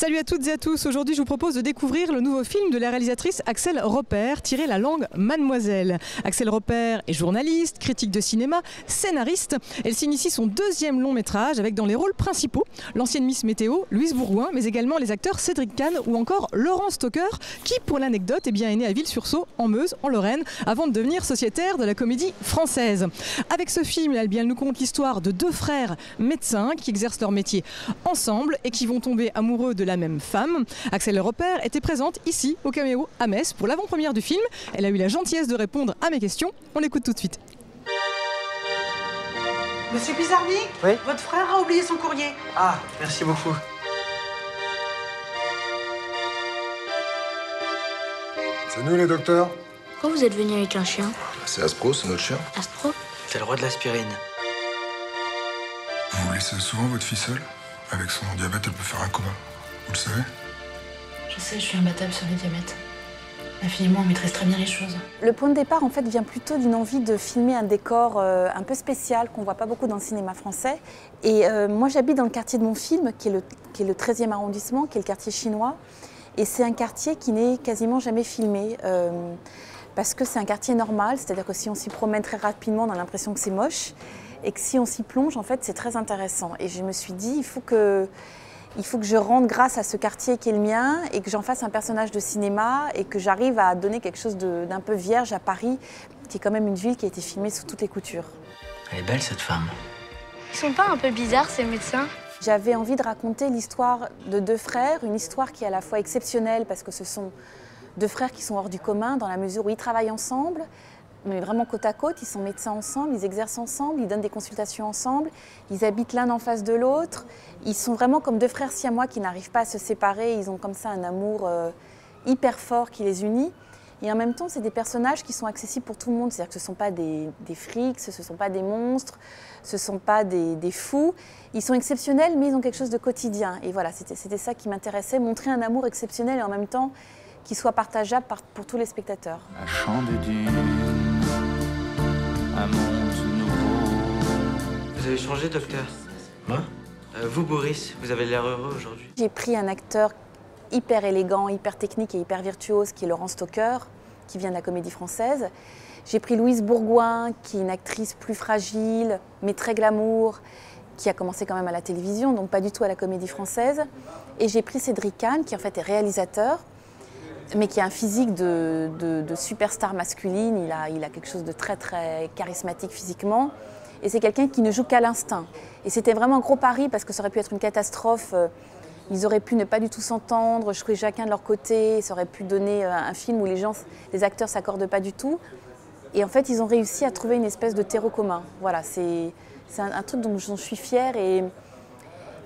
Salut à toutes et à tous, aujourd'hui je vous propose de découvrir le nouveau film de la réalisatrice Axelle Repère, Tirer la langue Mademoiselle. Axelle Repère est journaliste, critique de cinéma, scénariste. Elle signe ici son deuxième long métrage avec dans les rôles principaux l'ancienne Miss Météo, Louise Bourgoin, mais également les acteurs Cédric Kahn ou encore Laurent Stocker, qui pour l'anecdote est né à Ville-sur-Saône, en Meuse, en Lorraine, avant de devenir sociétaire de la Comédie Française. Avec ce film, elle nous conte l'histoire de deux frères médecins qui exercent leur métier ensemble et qui vont tomber amoureux de la même femme. Axelle Repère était présente ici au Caméo à Metz pour l'avant-première du film. Elle a eu la gentillesse de répondre à mes questions. On l'écoute tout de suite. Monsieur Pizarnik, oui, votre frère a oublié son courrier. Ah, merci beaucoup. C'est nous les docteurs? Pourquoi vous êtes venu avec un chien? C'est Aspro, c'est notre chien. Aspro? C'est le roi de l'aspirine. Vous laissez souvent votre fille seule? Avec son diabète, elle peut faire un coma. Vous le savez? Je sais, je suis imbattable sur le diabète. Ma fille et moi, on maîtrise très bien les choses. Le point de départ, en fait, vient plutôt d'une envie de filmer un décor un peu spécial qu'on ne voit pas beaucoup dans le cinéma français. Et moi, j'habite dans le quartier de mon film, qui est le 13e arrondissement, qui est le quartier chinois. Et c'est un quartier qui n'est quasiment jamais filmé. Parce que c'est un quartier normal, c'est-à-dire que si on s'y promène très rapidement, on a l'impression que c'est moche. Et que si on s'y plonge, en fait, c'est très intéressant. Et je me suis dit, il faut que je rende grâce à ce quartier qui est le mien et que j'en fasse un personnage de cinéma et que j'arrive à donner quelque chose d'un peu vierge à Paris, qui est quand même une ville qui a été filmée sous toutes les coutures. Elle est belle, cette femme. Ils sont pas un peu bizarres, ces médecins? J'avais envie de raconter l'histoire de deux frères, une histoire qui est à la fois exceptionnelle parce que ce sont deux frères qui sont hors du commun dans la mesure où ils travaillent ensemble, mais vraiment côte à côte, ils sont médecins ensemble, ils exercent ensemble, ils donnent des consultations ensemble, ils habitent l'un en face de l'autre. Ils sont vraiment comme deux frères siamois qui n'arrivent pas à se séparer, ils ont comme ça un amour hyper fort qui les unit. Et en même temps, c'est des personnages qui sont accessibles pour tout le monde, c'est-à-dire que ce ne sont pas des frics, ce ne sont pas des monstres, ce ne sont pas des fous. Ils sont exceptionnels, mais ils ont quelque chose de quotidien. Et voilà, c'était ça qui m'intéressait, montrer un amour exceptionnel et en même temps qui soit partageable pour tous les spectateurs. Un chant de dune, un monde nouveau. Vous avez changé, docteur? Moi? Vous, Boris, vous avez l'air heureux aujourd'hui. J'ai pris un acteur hyper élégant, hyper technique et hyper virtuose qui est Laurent Stocker, qui vient de la Comédie Française. J'ai pris Louise Bourgoin, qui est une actrice plus fragile, mais très glamour, qui a commencé quand même à la télévision, donc pas du tout à la Comédie Française. Et j'ai pris Cédric Kahn, qui en fait est réalisateur, mais qui a un physique de superstar masculine. Il a quelque chose de très très charismatique physiquement. Et c'est quelqu'un qui ne joue qu'à l'instinct. Et c'était vraiment un gros pari parce que ça aurait pu être une catastrophe. Ils auraient pu ne pas du tout s'entendre, jouer chacun de leur côté. Ça aurait pu donner un film où les acteurs ne s'accordent pas du tout. Et en fait, ils ont réussi à trouver une espèce de terreau commun. Voilà, c'est un truc dont je suis fière. Et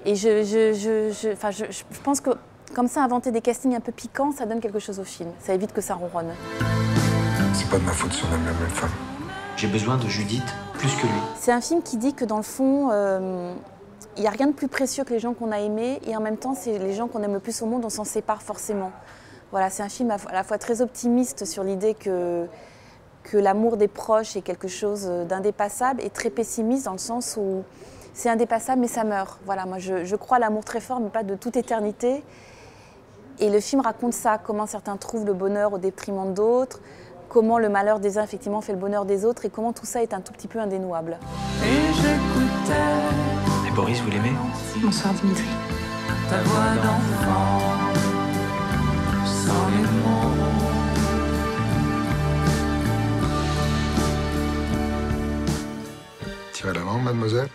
je pense que comme ça, inventer des castings un peu piquants, ça donne quelque chose au film. Ça évite que ça ronronne. C'est pas de ma faute si on aime la même femme. J'ai besoin de Judith plus que lui. C'est un film qui dit que dans le fond, il n'y a rien de plus précieux que les gens qu'on a aimés et en même temps, c'est les gens qu'on aime le plus au monde, on s'en sépare forcément. Voilà, c'est un film à la fois très optimiste sur l'idée que l'amour des proches est quelque chose d'indépassable et très pessimiste dans le sens où c'est indépassable mais ça meurt. Voilà, moi je crois à l'amour très fort mais pas de toute éternité. Et le film raconte ça, comment certains trouvent le bonheur au détriment d'autres, comment le malheur des uns effectivement fait le bonheur des autres et comment tout ça est un tout petit peu indénouable. Et j'écoutais. Et Boris, vous l'aimez? Bonsoir, Dimitri. Ta voix d'enfant, sans les mots. Tirez la langue, mademoiselle.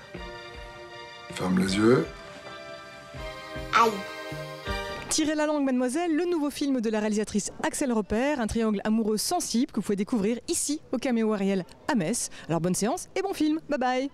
Ferme les yeux. Aïe. Tirer la langue, mademoiselle, le nouveau film de la réalisatrice Axelle Repère, un triangle amoureux sensible que vous pouvez découvrir ici au Caméo Ariel à Metz. Alors bonne séance et bon film, bye bye.